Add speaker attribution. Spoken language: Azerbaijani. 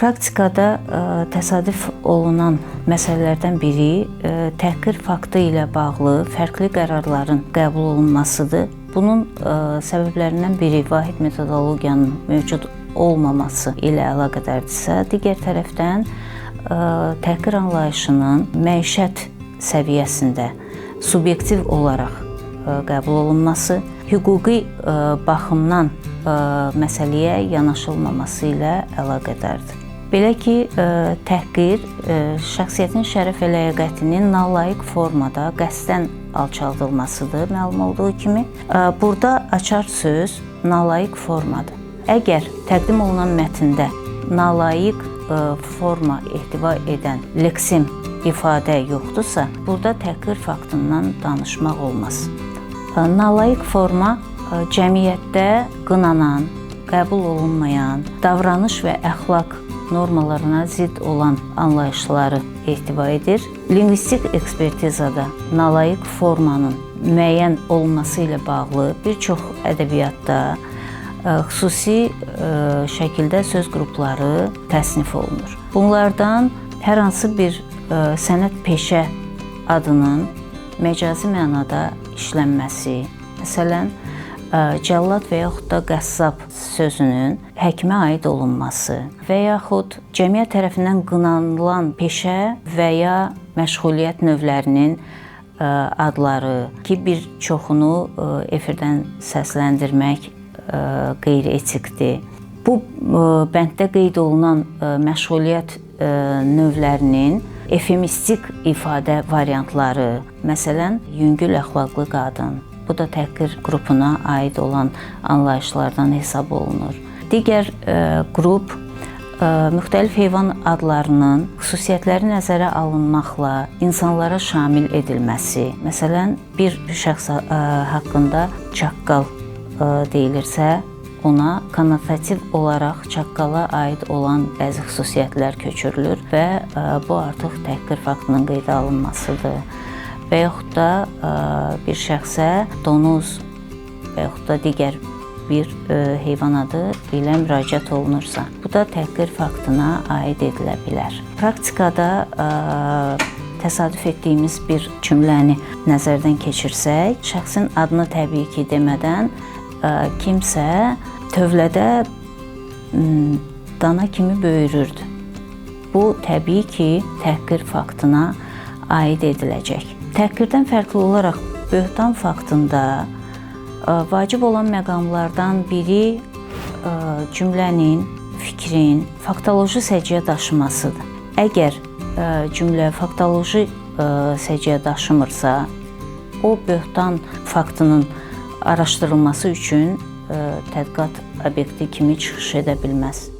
Speaker 1: Praktikada təsadüf olunan məsələlərdən biri təhqir faktı ilə bağlı fərqli qərarların qəbul olunmasıdır. Bunun səbəblərindən biri vahid metodologiyanın mövcud olmaması ilə əlaqədardirsə, digər tərəfdən təhqir anlayışının məişət səviyyəsində subyektiv olaraq qəbul olunması, hüquqi baxımdan məsələyə yanaşılmaması ilə əlaqədardır. Belə ki, təhqir şəxsiyyətin şərəf və ləyaqətinin nalayiq formada qəsdən alçaldılmasıdır, məlum olduğu kimi. Burada açar söz nalayiq formadır. Əgər təqdim olunan mətndə nalayiq forma ehtiva edən leksim ifadə yoxdursa, burada təhqir faktından danışmaq olmaz. Nalayiq forma cəmiyyətdə qınanan, qəbul olunmayan, davranış və əxlaq normalarına zidd olan anlayışları ehtiva edir. Lingvistik ekspertizada nalayiq formanın müəyyən olunması ilə bağlı bir çox ədəbiyyatda xüsusi şəkildə söz qrupları təsnif olunur. Bunlardan hər hansı bir sənət peşə adının məcazi mənada işlənməsi, məsələn, cəllad və yaxud da qəssab sözünün həkimə aid olunması və yaxud cəmiyyət tərəfindən qınanılan peşə və ya məşğuliyyət növlərinin adları ki, bir çoxunu efirdən səsləndirmək qeyri-etikdir. Bu bənddə qeyd olunan məşğuliyyət növlərinin efemistik ifadə variantları, məsələn, yüngül əxlaqlı qadın, bu da təhqir qrupuna aid olan anlayışlardan hesab olunur. Digər qrup müxtəlif heyvan adlarının xüsusiyyətləri nəzərə alınmaqla insanlara şamil edilməsi. Məsələn, bir şəxs haqqında çaqqal deyilirsə, ona konnotativ olaraq çaqqala aid olan bəzi xüsusiyyətlər köçürülür və bu artıq təhqir faktının qeydə alınmasıdır. Və yaxud da bir şəxsə donuz və yaxud da digər bir heyvan adı ilə müraciət olunursa, bu da təhqir faktına aid edilə bilər. Praktikada təsadüf etdiyimiz bir cümləni nəzərdən keçirsək, şəxsin adını təbii ki demədən kimsə tövlədə dana kimi böyürürdü. Bu təbii ki təhqir faktına aid ediləcək. Təhqirdən fərqli olaraq böhtan faktında vacib olan məqamlardan biri cümlənin, fikrin faktoloji səciyyə daşımasıdır. Əgər cümlə faktoloji səciyyə daşımırsa, o böhtan faktının araşdırılması üçün tədqiqat obyekti kimi çıxış edə bilməz.